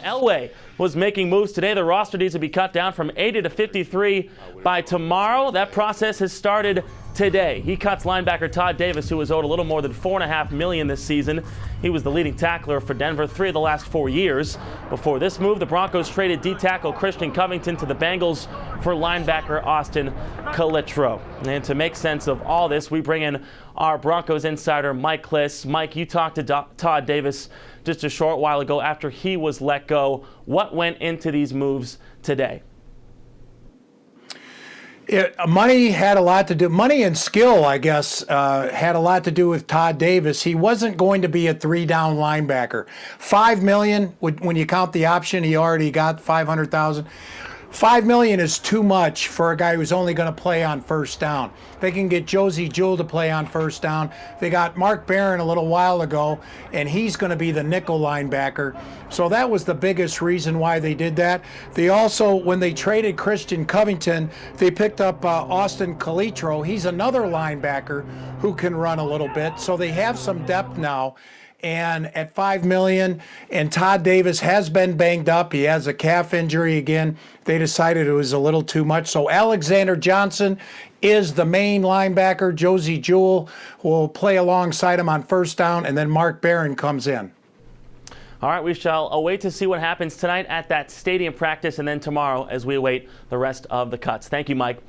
Elway was making moves today. The roster needs to be cut down from 80 to 53 by tomorrow. That process has started today. He cuts linebacker Todd Davis, who was owed a little more than $4.5 million this season. He was the leading tackler for Denver 3 of the last 4 years. Before this move, the Broncos traded D-tackle Christian Covington to the Bengals for linebacker Austin Calitro. And to make sense of all this, we bring in our Broncos insider, Mike-Klis. Mike, you talked to Todd Davis just a short while ago after he was let go. What went into these moves today? Money had a lot to do. Money and skill, I guess, had a lot to do with Todd Davis. He wasn't going to be a three-down linebacker. $5 million, when you count the option, he already got $500,000. $5 million is too much for a guy who's only going to play on first down. They can get Josey Jewell to play on first down. They got Mark Barron a little while ago, and he's going to be the nickel linebacker. So that was the biggest reason why they did that. They also, when they traded Christian Covington, they picked up Austin Calitro. He's another linebacker who can run a little bit. So they have some depth now. And at $5 million, and Todd Davis has been banged up. He has a calf injury again. They decided it was a little too much. So Alexander Johnson is the main linebacker. Josey Jewell will play alongside him on first down, and then Mark Barron comes in. All right, we shall await to see what happens tonight at that stadium practice and then tomorrow as we await the rest of the cuts. Thank you, Mike.